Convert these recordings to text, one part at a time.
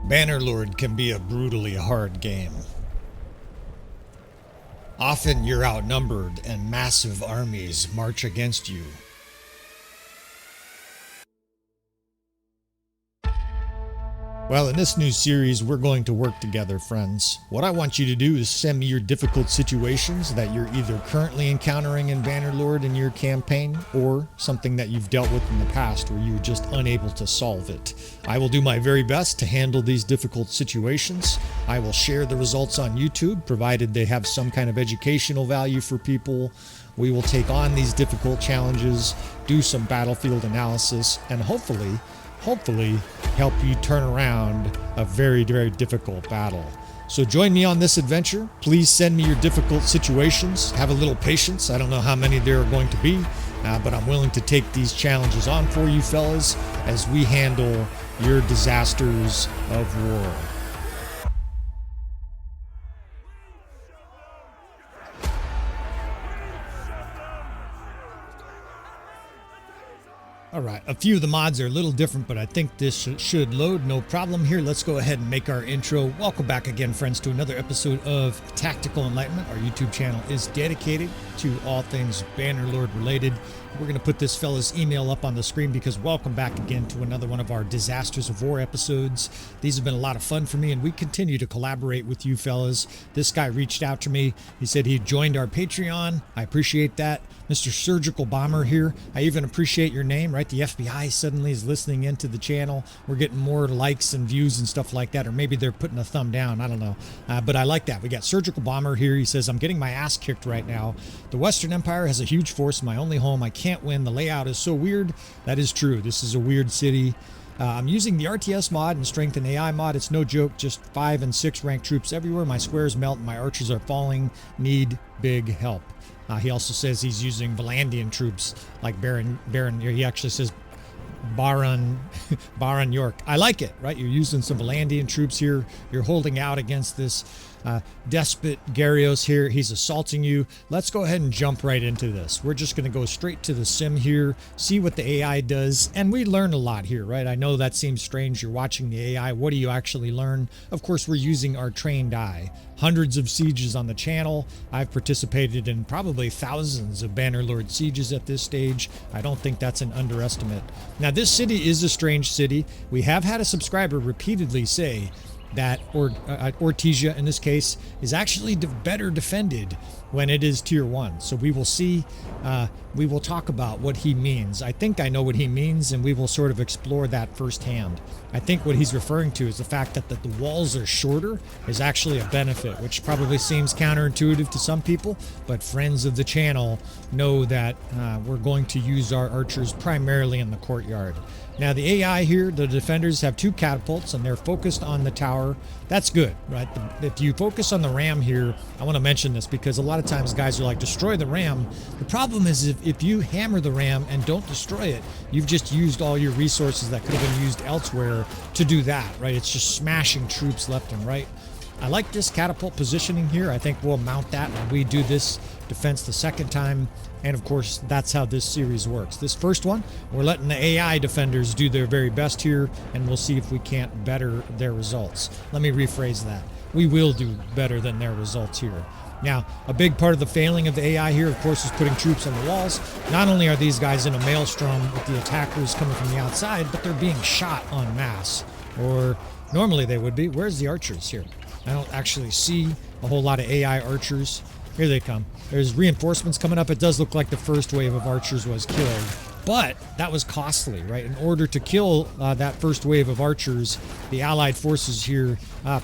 Bannerlord can be a brutally hard game. Often you're outnumbered and massive armies march against you. Well, in this new series, we're going to work together, friends. What I want you to do is send me your difficult situations that you're either currently encountering in Bannerlord in your campaign, or something that you've dealt with in the past where you're just unable to solve it. I will do my very best to handle these difficult situations. I will share the results on YouTube, provided they have some kind of educational value for people. We will take on these difficult challenges, do some battlefield analysis, and hopefully help you turn around a very, very difficult battle. So join me on this adventure. Please send me your difficult situations. Have a little patience. I don't know how many there are going to be, but I'm willing to take these challenges on for you fellas as we handle your disasters of war. Alright, a few of the mods are a little different, but I think this should load no problem here. Let's go ahead and make our intro. Welcome back again, friends, to another episode of Tactical Enlightenment. Our YouTube channel is dedicated to all things Bannerlord related. We're going to put this fella's email up on the screen because welcome back again to another one of our Disasters of War episodes. These have been a lot of fun for me, and we continue to collaborate with you fellas. This guy reached out to me. He said he joined our Patreon. I appreciate that. Mr. Surgical Bomber here. I even appreciate your name, right? The FBI suddenly is listening into the channel. We're getting more likes and views and stuff like that, or maybe they're putting a thumb down. I don't know. But I like that. We got Surgical Bomber here. He says, I'm getting my ass kicked right now. The Western Empire has a huge force. My only home. I can't win. The layout is so weird. That is true. This is a weird city. I'm using the RTS mod and Strength and AI mod. It's no joke. Just 5 and 6 ranked troops everywhere. My squares melt and my archers are falling. Need big help. He also says he's using Valandian troops like Baron. He actually says Baron York. I like it, right? You're using some Valandian troops here. You're holding out against this despot Garious here. He's assaulting you. Let's go ahead and jump right into this. We're just going to go straight to the sim here, see what the AI does, and we learn a lot here, right? I know that seems strange. You're watching the AI. What do you actually learn? Of course, we're using our trained eye. Hundreds of sieges on the channel. I've participated in probably thousands of Bannerlord sieges at this stage. I don't think that's an underestimate. Now, this city is a strange city. We have had a subscriber repeatedly say that Ortysia, in this case, is actually better defended when it is tier 1. So we will see, we will talk about what he means. I think I know what he means, and we will sort of explore that firsthand. I think what he's referring to is the fact that the walls are shorter is actually a benefit, which probably seems counterintuitive to some people, but friends of the channel know that we're going to use our archers primarily in the courtyard. Now the AI here, the defenders have 2 catapults and they're focused on the tower. That's good, right? If you focus on the ram here, I want to mention this because a lot of times guys are like, destroy the ram. The problem is if you hammer the ram and don't destroy it, you've just used all your resources that could have been used elsewhere to do that, right? It's just smashing troops left and right. I like this catapult positioning here. I think we'll mount that when we do this defense the second time. And of course, that's how this series works. This first one, we're letting the AI defenders do their very best here, and we'll see if we can't better their results. Let me rephrase that. We will do better than their results here. Now, a big part of the failing of the AI here, of course, is putting troops on the walls. Not only are these guys in a maelstrom with the attackers coming from the outside, but they're being shot en masse. Or normally they would be. Where's the archers here? I don't actually see a whole lot of AI archers. Here they come. There's reinforcements coming up. It does look like the first wave of archers was killed, but that was costly, right? In order to kill that first wave of archers, the Allied forces here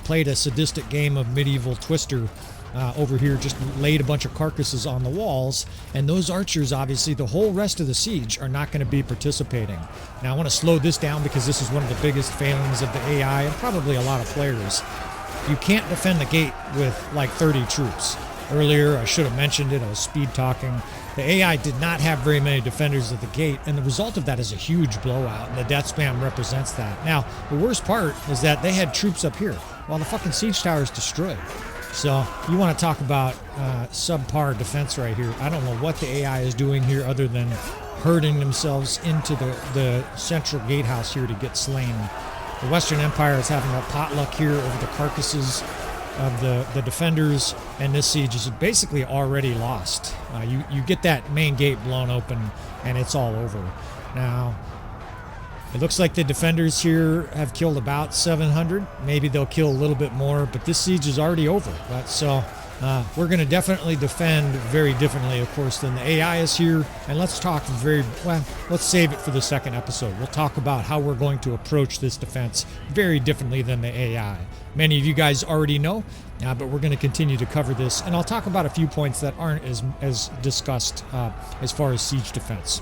played a sadistic game of medieval Twister. Over here, just laid a bunch of carcasses on the walls, and those archers, obviously, the whole rest of the siege are not going to be participating. Now, I want to slow this down because this is one of the biggest failings of the AI and probably a lot of players. You can't defend the gate with like 30 troops. Earlier, I should have mentioned it, I was speed talking. The AI did not have very many defenders at the gate, and the result of that is a huge blowout, and the death spam represents that. Now, the worst part is that they had troops up here, while the fucking siege tower is destroyed. So, you want to talk about subpar defense right here. I don't know what the AI is doing here other than herding themselves into the central gatehouse here to get slain. The Western Empire is having a potluck here over the carcasses of the defenders, and this siege is basically already lost. You get that main gate blown open, and it's all over. Now, it looks like the defenders here have killed about 700. Maybe they'll kill a little bit more, but this siege is already over. Right? So we're going to definitely defend very differently, of course, than the AI is here. And let's let's save it for the second episode. We'll talk about how we're going to approach this defense very differently than the AI. Many of you guys already know, but we're going to continue to cover this. And I'll talk about a few points that aren't as discussed as far as siege defense.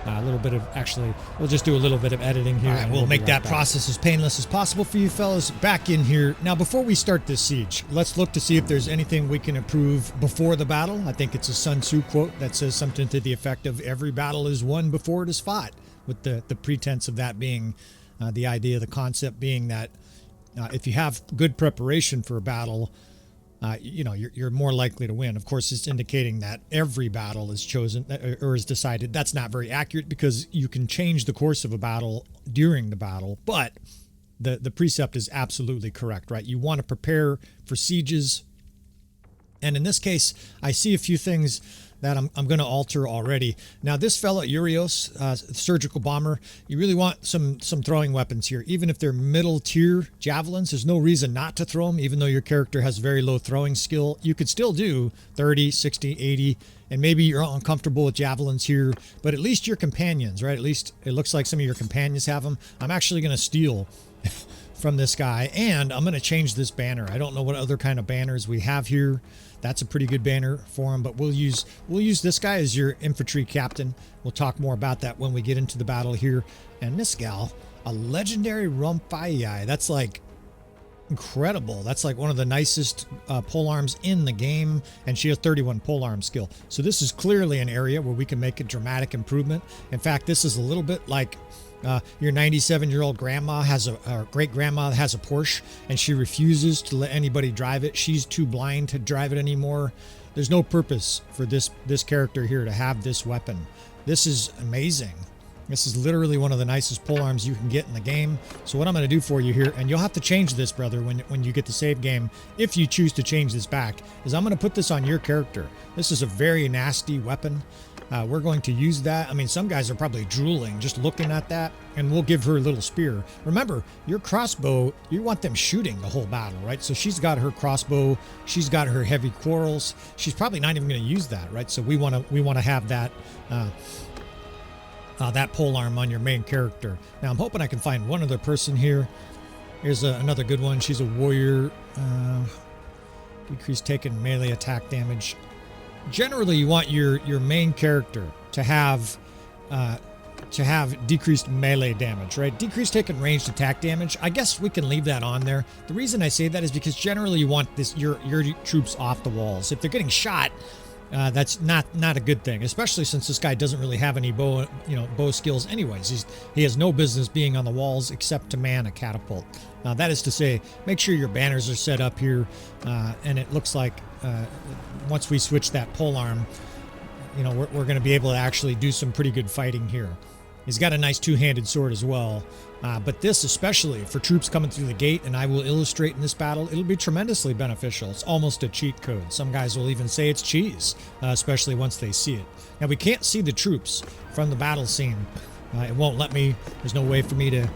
We'll just do a little bit of editing here. Right, we'll make that process as painless as possible for you fellas. Back in here. Now, before we start this siege, let's look to see if there's anything we can improve before the battle. I think it's a Sun Tzu quote that says something to the effect of every battle is won before it is fought, with the pretense of that being the idea, the concept being that if you have good preparation for a battle, you're more likely to win. Of course, it's indicating that every battle is chosen or is decided. That's not very accurate because you can change the course of a battle during the battle, but the precept is absolutely correct, right? You want to prepare for sieges. And in this case, I see a few things that I'm going to alter already. Now, this fella, Garious, surgical bomber, you really want some throwing weapons here. Even if they're middle tier javelins, there's no reason not to throw them, even though your character has very low throwing skill. You could still do 30, 60, 80, and maybe you're uncomfortable with javelins here, but at least your companions, right? At least it looks like some of your companions have them. I'm actually going to steal from this guy, and I'm going to change this banner. I don't know what other kind of banners we have here. That's a pretty good banner for him, but we'll use this guy as your infantry captain. We'll talk more about that when we get into the battle here. And this gal, a legendary Rumpai. That's like incredible. That's like one of the nicest polearms in the game, and she has 31 polearm skill. So this is clearly an area where we can make a dramatic improvement. In fact, this is a little bit like your 97-year-old grandma great-grandma has a Porsche, and she refuses to let anybody drive it. She's too blind to drive it anymore. There's no purpose for this character here to have this weapon. This is amazing. This is literally one of the nicest polearms you can get in the game. So what I'm going to do for you here, and you'll have to change this, brother, when you get the save game, if you choose to change this back, is I'm going to put this on your character. This is a very nasty weapon. We're going to use that. I mean, some guys are probably drooling just looking at that, and we'll give her a little spear. Remember, your crossbow, you want them shooting the whole battle, right? So she's got her crossbow, she's got her heavy quarrels. She's probably not even going to use that, right? So we want to have that that polearm on your main character. Now, I'm hoping I can find one other person here. Here's another good one. She's a warrior. Decrease taken melee attack damage. Generally, you want your main character to have decreased melee damage, right? Decreased taken ranged attack damage. I guess we can leave that on there. The reason I say that is because generally you want your troops off the walls. If they're getting shot, that's not a good thing, especially since this guy doesn't really have any bow skills anyways. He has no business being on the walls except to man a catapult. That is to say, make sure your banners are set up here, and it looks like once we switch that polearm, we're going to be able to actually do some pretty good fighting here. He's got a nice two-handed sword as well, but this especially for troops coming through the gate, and I will illustrate in this battle, it'll be tremendously beneficial. It's almost a cheat code. Some guys will even say it's cheese, especially once they see it. Now, we can't see the troops from the battle scene. It won't let me. There's no way for me to,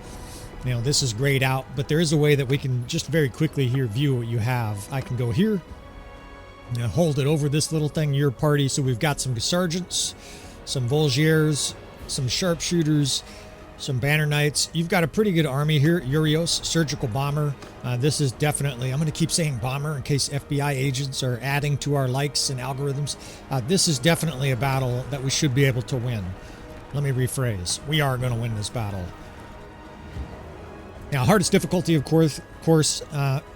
this is grayed out, but there is a way that we can just very quickly here view what you have. I can go here, hold it over this little thing, your party. So we've got some sergeants, some Volgiers, some sharpshooters, some banner knights. You've got a pretty good army here. Garious, surgical bomber. This is definitely, I'm going to keep saying bomber in case FBI agents are adding to our likes and algorithms. This is definitely a battle that we should be able to win. Let me rephrase. We are going to win this battle. Now, hardest difficulty, of course,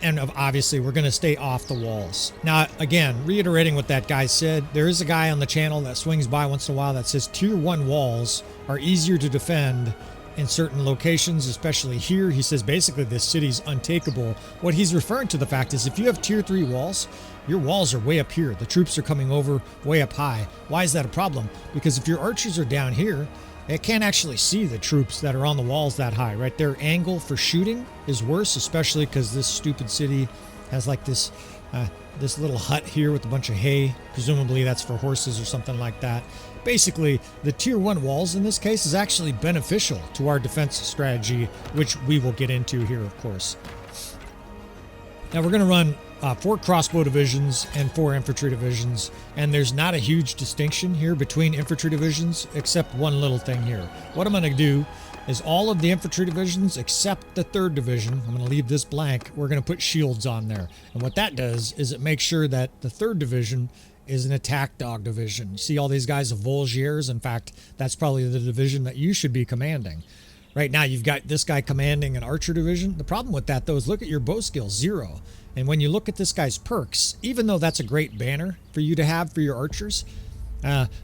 and obviously, we're going to stay off the walls. Now, again, reiterating what that guy said, there is a guy on the channel that swings by once in a while that says Tier 1 walls are easier to defend in certain locations, especially here. He says basically this city's untakeable. What he's referring to the fact is if you have Tier 3 walls, your walls are way up here. The troops are coming over way up high. Why is that a problem? Because if your archers are down here, it can't actually see the troops that are on the walls that high, right? Their angle for shooting is worse, especially because this stupid city has like this little hut here with a bunch of hay. Presumably that's for horses or something like that. Basically, the tier 1 walls in this case is actually beneficial to our defense strategy, which we will get into here, of course. Now we're going to run 4 crossbow divisions and 4 infantry divisions, and there's not a huge distinction here between infantry divisions except one little thing here. What I'm going to do is all of the infantry divisions except the 3rd division, I'm going to leave this blank, we're going to put shields on there. And what that does is it makes sure that the 3rd division is an attack dog division. You see all these guys of Volgiers? In fact, that's probably the division that you should be commanding. Right now, you've got this guy commanding an archer division. The problem with that, though, is look at your bow skill, 0. And when you look at this guy's perks, even though that's a great banner for you to have for your archers,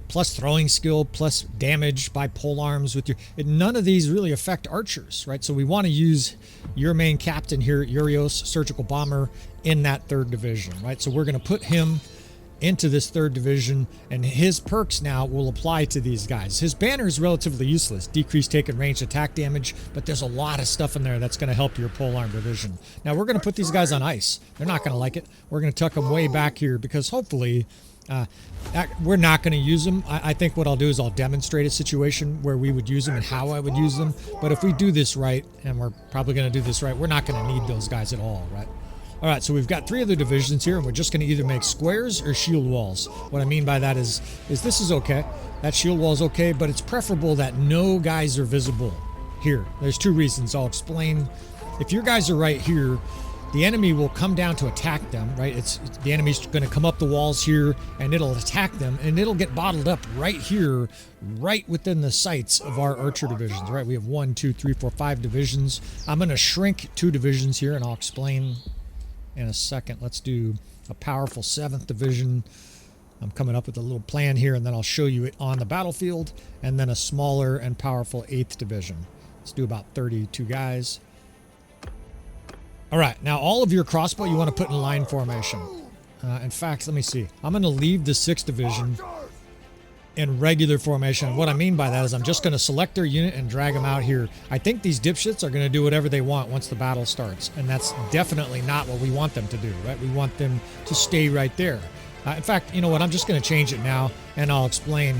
plus throwing skill, plus damage by pole arms with your... None of these really affect archers, right? So we want to use your main captain here, Garious, surgical bomber, in that 3rd division, right? So we're going to put him into this 3rd division, and his perks now will apply to these guys. His banner is relatively useless, decreased taken range attack damage, but there's a lot of stuff in there that's going to help your polearm division. Now we're going to put these guys on ice. They're not going to like it. We're going to tuck them way back here because hopefully we're not going to use them. I think what I'll do is I'll demonstrate a situation where we would use them and how I would use them. But if we do this right, and we're probably going to do this right, we're not going to need those guys at all, right? All right, so we've got 3 other divisions here, and we're just going to either make squares or shield walls. What I mean by that is this is okay. That shield wall is okay, but it's preferable that no guys are visible here. There's 2 reasons. I'll explain. If your guys are right here, the enemy will come down to attack them, right? The enemy's going to come up the walls here, and it'll attack them, and it'll get bottled up right here, right within the sights of our archer divisions, right? We have 1, 2, 3, 4, 5 divisions. I'm going to shrink 2 divisions here, and I'll explain in a second. Let's do a powerful 7th division. I'm coming up with a little plan here, and then I'll show you it on the battlefield, and then a smaller and powerful 8th division. Let's do about 32 guys. All right, now all of your crossbow you want to put in line formation. In fact, let me see. I'm going to leave the 6th division in regular formation. What I mean by that is I'm just going to select their unit and drag them out here. I think these dipshits are going to do whatever they want once the battle starts, and that's definitely not what we want them to do, right? We want them to stay right there. In fact, you know what? I'm just going to change it now, and I'll explain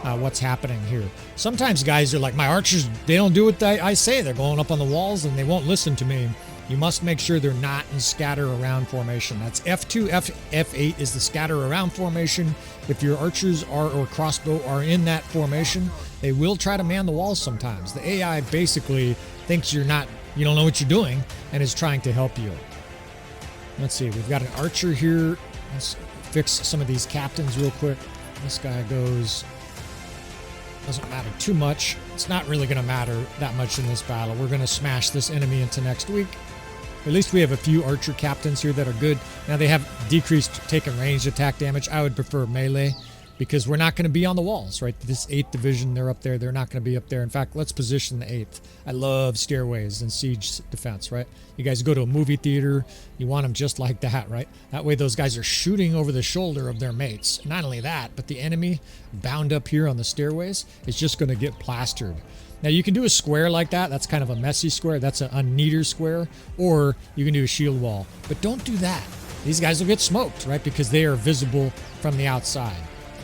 what's happening here. Sometimes guys are like, my archers, they don't do what I say. They're going up on the walls, and they won't listen to me. You must make sure they're not in scatter around formation. That's F2, F8 is the scatter around formation. If your archers or crossbow are in that formation, they will try to man the walls sometimes. The AI basically thinks you don't know what you're doing and is trying to help you. Let's see, we've got an archer here. Let's fix some of these captains real quick. This guy goes, doesn't matter too much. It's not really going to matter that much in this battle. We're going to smash this enemy into next week. At least we have a few archer captains here that are good. Now they have decreased taken range attack damage. I would prefer melee because we're not going to be on the walls, right? This 8th division, they're up there. They're not going to be up there. In fact, let's position the 8th. I love stairways and siege defense, right? You guys go to a movie theater, you want them just like that, right? That way those guys are shooting over the shoulder of their mates. Not only that, but the enemy bound up here on the stairways is just going to get plastered. Now you can do a square like that. That's kind of a messy square. That's a neater square. Or you can do a shield wall. But don't do that. These guys will get smoked, right? Because they are visible from the outside.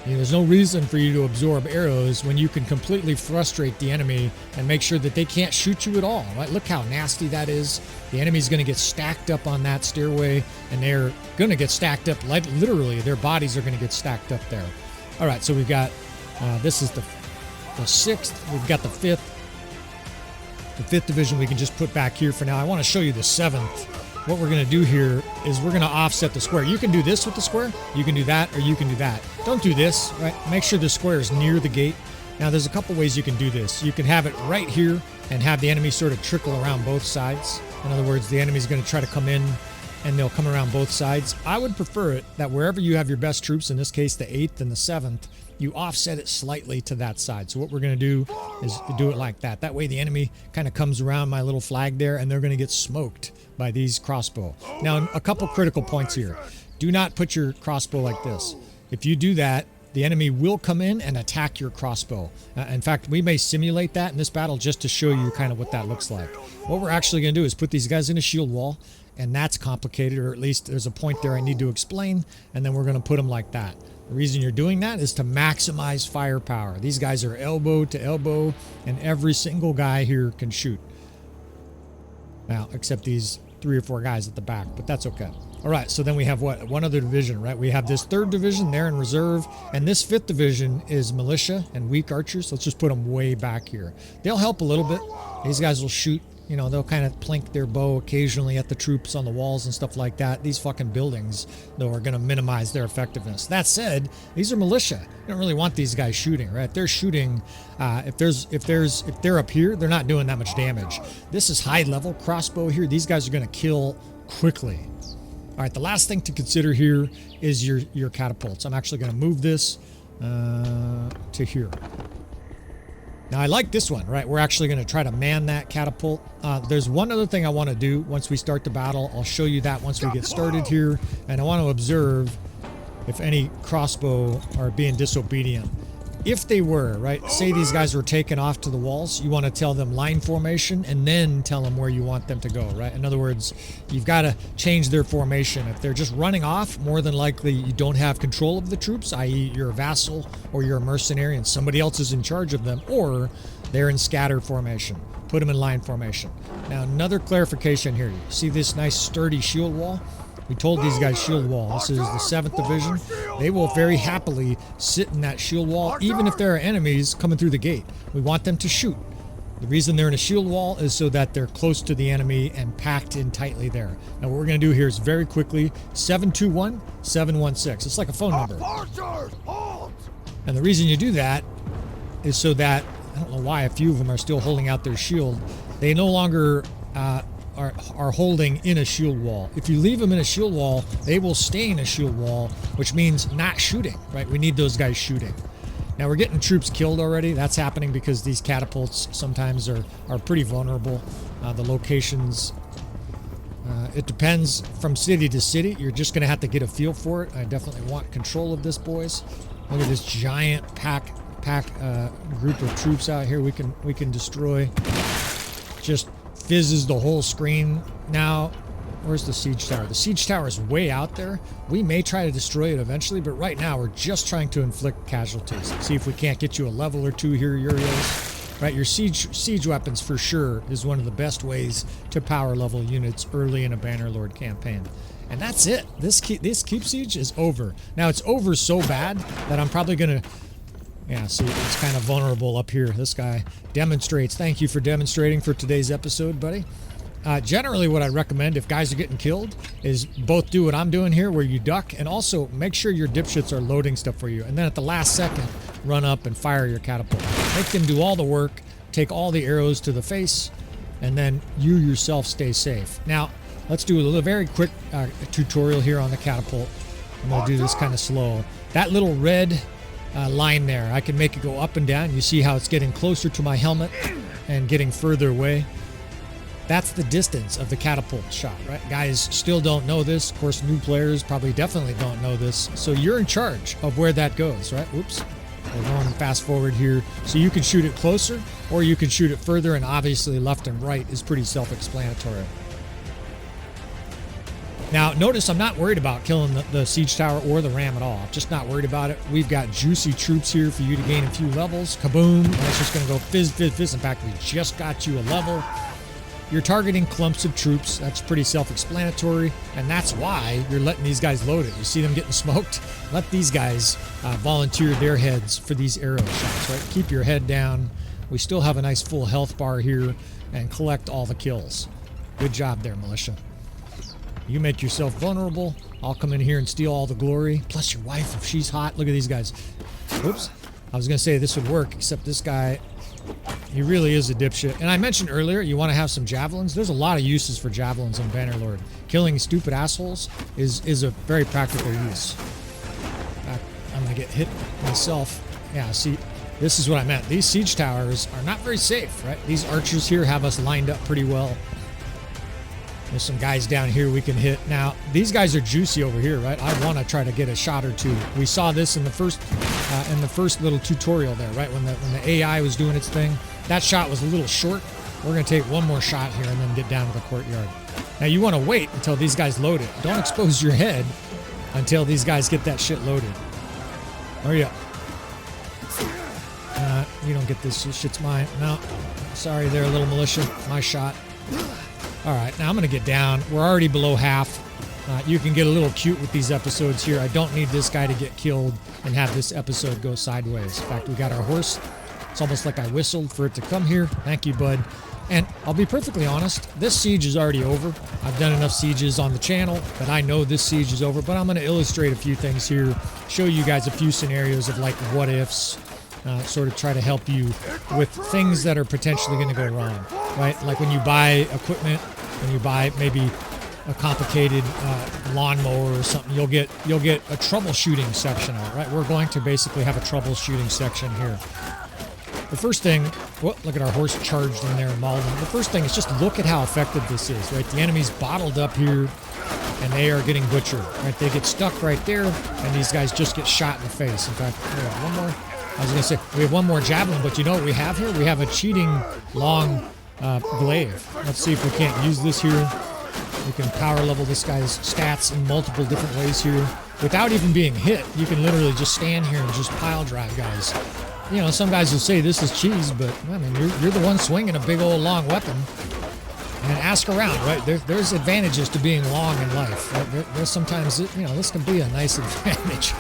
There's no reason for you to absorb arrows when you can completely frustrate the enemy and make sure that they can't shoot you at all, right? Look how nasty that is. The enemy's going to get stacked up on that stairway, and they're going to get stacked up, like literally, their bodies are going to get stacked up there. All right, so we've got, this is the 6th, we've got the 5th. The 5th division we can just put back here for now. I want to show you the 7th. What we're going to do here is we're going to offset the square. You can do this with the square, you can do that, or you can do that. Don't do this, right? Make sure the square is near the gate. Now there's a couple ways you can do this. You can have it right here and have the enemy sort of trickle around both sides. In other words, the enemy's going to try to come in and they'll come around both sides. I would prefer it that wherever you have your best troops, in this case the 8th and the 7th, you offset it slightly to that side. So what we're going to do is do it like that. That way the enemy kind of comes around my little flag there, and they're going to get smoked by these crossbow. Now, a couple critical points here. Do not put your crossbow like this. If you do that, the enemy will come in and attack your crossbow. In fact, we may simulate that in this battle just to show you kind of what that looks like. What we're actually going to do is put these guys in a shield wall, and that's complicated, or at least there's a point there I need to explain, and then we're going to put them like that. The reason you're doing that is to maximize firepower. These guys are elbow to elbow, and every single guy here can shoot. Now, except these 3 or 4 guys at the back, but that's okay. All right, so then we have what? One other division, right? We have this 3rd division there in reserve, and this 5th division is militia and weak archers. Let's just put them way back here. They'll help a little bit. These guys will shoot, you know, they'll kind of plink their bow occasionally at the troops on the walls and stuff like that. These fucking buildings, though, are going to minimize their effectiveness. That said, these are militia. You don't really want these guys shooting, right? They're shooting, if they're up here, they're not doing that much damage. This is high level crossbow here. These guys are going to kill quickly. All right, the last thing to consider here is your catapults. I'm actually going to move this to here. Now, I like this one, right? We're actually going to try to man that catapult. There's one other thing I want to do once we start the battle. I'll show you that once we get started here. And I want to observe if any crossbow are being disobedient. If they were, right, say these guys were taken off to the walls, you want to tell them line formation and then tell them where you want them to go, right? In other words, you've got to change their formation. If they're just running off, more than likely you don't have control of the troops, i.e. you're a vassal or you're a mercenary and somebody else is in charge of them, or they're in scatter formation. Put them in line formation. Now, another clarification here. You see this nice sturdy shield wall? We told these guys shield wall. This is the 7th division. They will very happily sit in that shield wall, even if there are enemies coming through the gate. We want them to shoot. The reason they're in a shield wall is so that they're close to the enemy and packed in tightly there. Now, what we're going to do here is very quickly, 721-716. It's like a phone number. And the reason you do that is so that, I don't know why a few of them are still holding out their shield. They no longer are holding in a shield wall. If you leave them in a shield wall, they will stay in a shield wall, which means not shooting, right? We need those guys shooting. Now, we're getting troops killed already. That's happening because these catapults sometimes are pretty vulnerable. The locations, it depends from city to city. You're just going to have to get a feel for it. I definitely want control of this, boys. Look at this giant pack group of troops out here we can destroy. Just fizzes the whole screen. Now, where's the siege tower? The siege tower is way out there. We may try to destroy it eventually, but right now we're just trying to inflict casualties. See if we can't get you a level or 2 here, Urios. Right, your siege weapons for sure is one of the best ways to power level units early in a Bannerlord campaign. And that's it. This keep siege is over. Now, it's over so bad that I'm probably gonna... Yeah, see, it's kind of vulnerable up here. This guy demonstrates. Thank you for demonstrating for today's episode, buddy. Generally, what I recommend if guys are getting killed is both do what I'm doing here, where you duck, and also make sure your dipshits are loading stuff for you. And then at the last second, run up and fire your catapult. Make them do all the work, take all the arrows to the face, and then you yourself stay safe. Now, let's do a very quick tutorial here on the catapult. I'm going to do this kind of slow. That little red... line there, I can make it go up and down. You see how it's getting closer to my helmet and getting further away. That's the distance of the catapult shot, right? Guys still don't know this. Of course, new players probably definitely don't know this. So you're in charge of where that goes, right? Oops. We're going fast forward here. So you can shoot it closer or you can shoot it further, and obviously left and right is pretty self-explanatory. Now, notice I'm not worried about killing the siege tower or the ram at all. I'm just not worried about it. We've got juicy troops here for you to gain a few levels. Kaboom. And it's just going to go fizz, fizz, fizz. In fact, we just got you a level. You're targeting clumps of troops. That's pretty self-explanatory. And that's why you're letting these guys load it. You see them getting smoked? Let these guys volunteer their heads for these arrow shots, right? Keep your head down. We still have a nice full health bar here and collect all the kills. Good job there, militia. You make yourself vulnerable. I'll come in here and steal all the glory. Plus your wife, if she's hot. Look at these guys. Oops. I was going to say this would work, except this guy, he really is a dipshit. And I mentioned earlier, you want to have some javelins. There's a lot of uses for javelins on Bannerlord. Killing stupid assholes is a very practical use. I'm going to get hit myself. Yeah, see, this is what I meant. These siege towers are not very safe, right? These archers here have us lined up pretty well. There's some guys down here we can hit. Now, these guys are juicy over here, right? I want to try to get a shot or two. We saw this in the first little tutorial there, right? When the AI was doing its thing. That shot was a little short. We're going to take one more shot here and then get down to the courtyard. Now, you want to wait until these guys load it. Don't expose your head until these guys get that shit loaded. Hurry up. You don't get this. This shit's mine. No. Sorry there, little militia. My shot. All right, now I'm going to get down. We're already below half. You can get a little cute with these episodes here. I don't need this guy to get killed and have this episode go sideways. In fact, we got our horse. It's almost like I whistled for it to come here. Thank you, bud. And I'll be perfectly honest, this siege is already over. I've done enough sieges on the channel that I know this siege is over, but I'm going to illustrate a few things here, show you guys a few scenarios of like what ifs, sort of try to help you with things that are potentially going to go wrong, right? Like when you buy equipment, when you buy maybe a complicated lawnmower or something, you'll get a troubleshooting section on it, right? We're going to basically have a troubleshooting section here. The first thing, well, look at our horse charged in there and mauled him. The first thing is just look at how effective this is, right? The enemy's bottled up here, and they are getting butchered, right? They get stuck right there, and these guys just get shot in the face. In fact, we have one more. I was going to say, we have one more javelin, but you know what we have here? We have a cheating long glaive. Let's see if we can't use this here. We can power level this guy's stats in multiple different ways here. Without even being hit, you can literally just stand here and just pile drive guys. You know, some guys will say this is cheese, but I mean, you're the one swinging a big old long weapon. And ask around, right? There's advantages to being long in life. Right? There's sometimes, you know, this can be a nice advantage.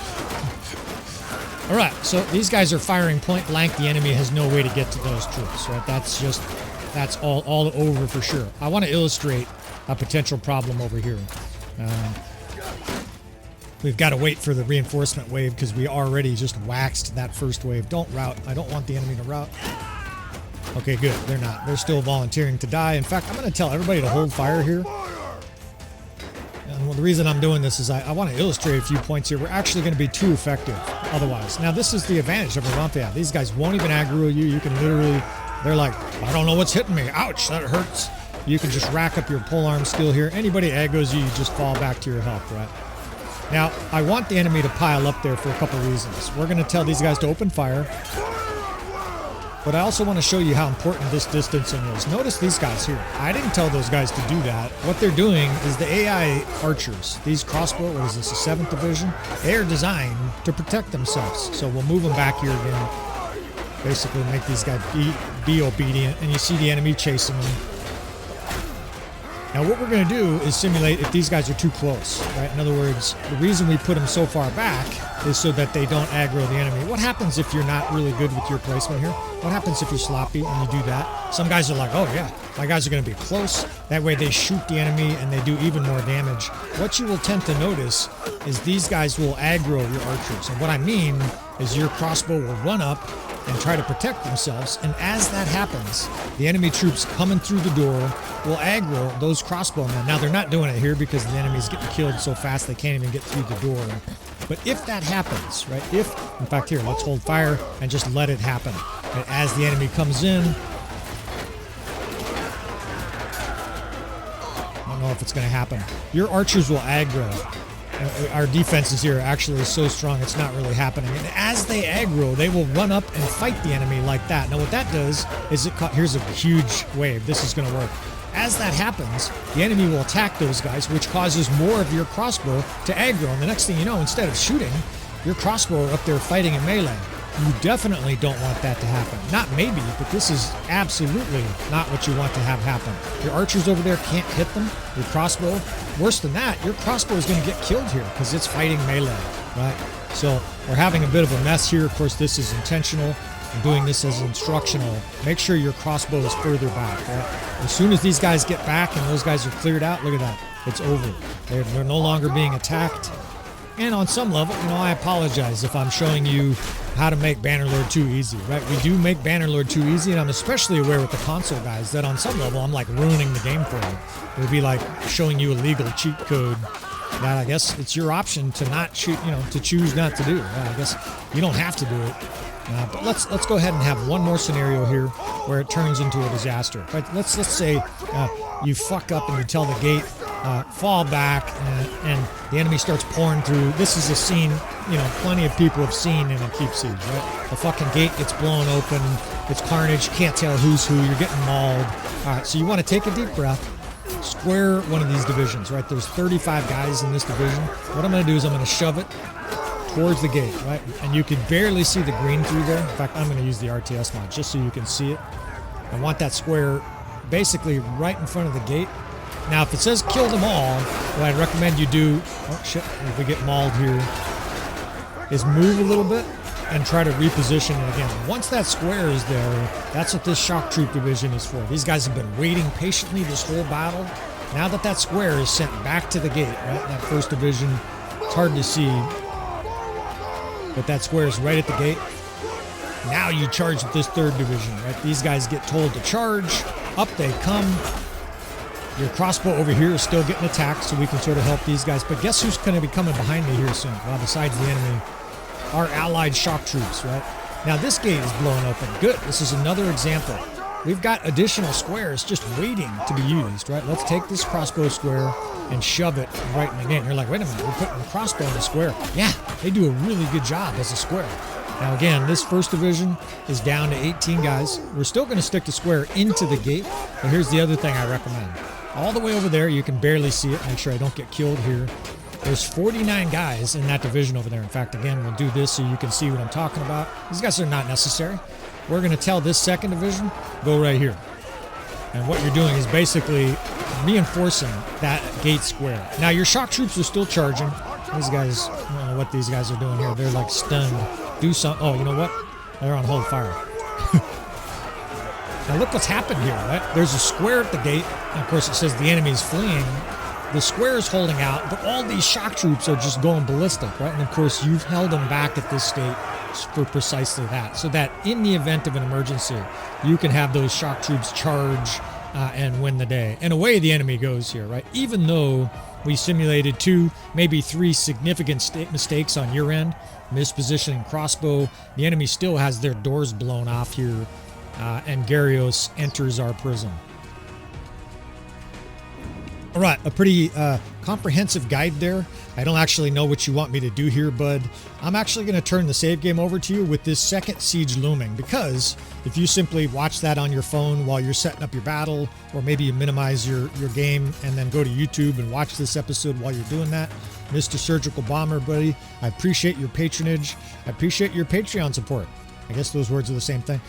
All right, so these guys are firing point blank. The enemy has no way to get to those troops, right? That's all over for sure. I want to illustrate a potential problem over here. We've got to wait for the reinforcement wave because we already just waxed that first wave. Don't rout. I don't want the enemy to rout. Okay, good. They're not. They're still volunteering to die. In fact, I'm going to tell everybody to hold fire here. And well, the reason I'm doing this is I want to illustrate a few points here. We're actually going to be too effective otherwise. Now, this is the advantage of a rump ad. These guys won't even aggro you. You can literally, they're like, I don't know what's hitting me. Ouch, that hurts. You can just rack up your polearm skill here. Anybody aggros you, you just fall back to your health, right? Now, I want the enemy to pile up there for a couple reasons. We're going to tell these guys to open fire. But I also want to show you how important this distancing is. Notice these guys here. I didn't tell those guys to do that. What they're doing is the AI archers, these crossbow, what is this, the 7th division? They are designed to protect themselves. So we'll move them back here again. Basically make these guys be obedient. And you see the enemy chasing them. Now what we're going to do is simulate if these guys are too close, right? In other words, the reason we put them so far back is so that they don't aggro the enemy. What happens if you're not really good with your placement here? What happens if you're sloppy and you do that? Some guys are like, oh yeah, my guys are going to be close. That way they shoot the enemy and they do even more damage. What you will tend to notice is these guys will aggro your archers. And what I mean is your crossbow will run up and try to protect themselves, and as that happens, the enemy troops coming through the door will aggro those crossbowmen. Now, they're not doing it here because the enemy's getting killed so fast they can't even get through the door. But if that happens, right, in fact, here, let's hold fire and just let it happen. And as the enemy comes in, I don't know if it's going to happen. Your archers will aggro. Our defenses here are actually so strong it's not really happening. And as they aggro, they will run up and fight the enemy like that. Now what that does is here's a huge wave. This is going to work. As that happens, the enemy will attack those guys, which causes more of your crossbow to aggro. And the next thing you know, instead of shooting, your crossbow are up there fighting in melee. You definitely don't want that to happen. Not maybe, but this is absolutely not what you want to have happen. Your archers over there can't hit them. Your crossbow, worse than that, your crossbow is going to get killed here because it's fighting melee, right? So we're having a bit of a mess here. Of course, this is intentional. I'm doing this as instructional. Make sure your crossbow is further back, right? As soon as these guys get back and those guys are cleared out, look at that. It's over. They're no longer being attacked. And on some level, you know, I apologize if I'm showing you how to make Bannerlord too easy, right? We do make Bannerlord too easy, and I'm especially aware with the console guys that on some level I'm like ruining the game for you. It would be like showing you a legal cheat code that I guess it's your option to not shoot, you know, to choose not to do. I guess you don't have to do it. But let's go ahead and have one more scenario here where it turns into a disaster. Right? Let's say you fuck up and you tell the gate, fall back, and the enemy starts pouring through. This is a scene, you know, plenty of people have seen in a keep siege, right? The fucking gate gets blown open. It's carnage. You can't tell who's who. You're getting mauled. All right, so you want to take a deep breath. Square one of these divisions, right? There's 35 guys in this division. What I'm going to do is I'm going to shove it towards the gate, right? And you can barely see the green through there. In fact, I'm going to use the RTS mod just so you can see it. I want that square basically right in front of the gate. Now, if it says kill them all, what I'd recommend you do, oh shit, if we get mauled here, is move a little bit and try to reposition it again. Once that square is there, that's what this shock troop division is for. These guys have been waiting patiently this whole battle. Now that that square is sent back to the gate, right? That first division, it's hard to see, but that square is right at the gate. Now you charge with this third division, right? These guys get told to charge. Up they come. Your crossbow over here is still getting attacked, so we can sort of help these guys. But guess who's going to be coming behind me here soon? Well, besides the enemy, our allied shock troops, right? Now this gate is blowing open. Good. This is another example. We've got additional squares just waiting to be used, right? Let's take this crossbow square and shove it right in the gate. You're like, wait a minute, we're putting the crossbow in the square. Yeah, they do a really good job as a square. Now again, this first division is down to 18 guys. We're still going to stick the square into the gate, but here's the other thing I recommend. All the way over there, you can barely see it. Make sure I don't get killed here. There's 49 guys in that division over there. In fact, again, we'll do this so you can see what I'm talking about. These guys are not necessary. We're going to tell this second division, go right here. And what you're doing is basically reinforcing that gate square. Now, your shock troops are still charging. These guys, I don't know what these guys are doing here. They're like stunned. Do something. Oh, you know what? They're on hold fire. Now look what's happened here, right? There's a square at the gate. And of course, it says the enemy's fleeing. The square is holding out, but all these shock troops are just going ballistic, right? And of course, you've held them back at this state for precisely that. So that in the event of an emergency, you can have those shock troops charge and win the day. And away the enemy goes here, right? Even though we simulated 2, maybe 3 significant mistakes on your end, mispositioning crossbow, the enemy still has their doors blown off here, and Garious enters our prison. All right, a pretty comprehensive guide there. I don't actually know what you want me to do here, bud. I'm actually going to turn the save game over to you with this second siege looming, because if you simply watch that on your phone while you're setting up your battle, or maybe you minimize your game and then go to YouTube and watch this episode while you're doing that, Mr. Surgical Bomber, buddy, I appreciate your patronage. I appreciate your Patreon support. I guess those words are the same thing.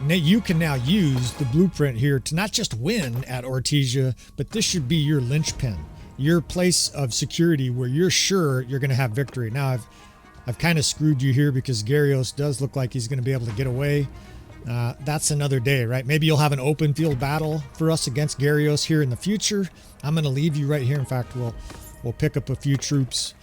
You can now use the blueprint here to not just win at Ortysia, but this should be your linchpin, your place of security where you're sure you're going to have victory. Now, I've kind of screwed you here because Garious does look like he's going to be able to get away. That's another day, right? Maybe you'll have an open field battle for us against Garious here in the future. I'm going to leave you right here. In fact, we'll pick up a few troops.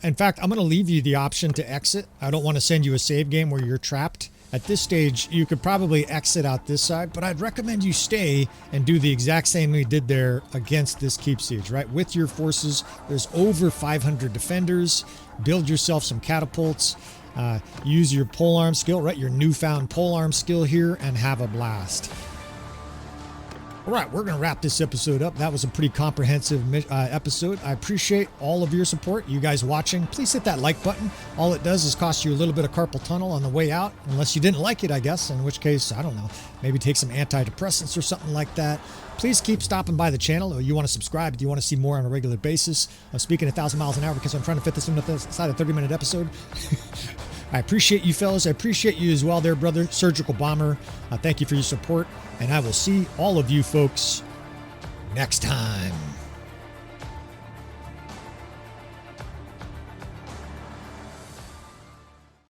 In fact, I'm going to leave you the option to exit. I don't want to send you a save game where you're trapped. At this stage, you could probably exit out this side, but I'd recommend you stay and do the exact same we did there against this keep siege, right? With your forces, there's over 500 defenders. Build yourself some catapults. Use your polearm skill, right? Your newfound polearm skill here, and have a blast. All right, we're going to wrap this episode up. That was a pretty comprehensive episode. I appreciate all of your support. You guys watching, please hit that like button. All it does is cost you a little bit of carpal tunnel on the way out, unless you didn't like it, I guess, in which case, I don't know, maybe take some antidepressants or something like that. Please keep stopping by the channel. Or you want to subscribe if you want to see more on a regular basis. I'm speaking 1,000 miles an hour because I'm trying to fit this inside a 30-minute episode. I appreciate you fellas. I appreciate you as well there, brother. Surgical Bomber. Thank you for your support. And I will see all of you folks next time.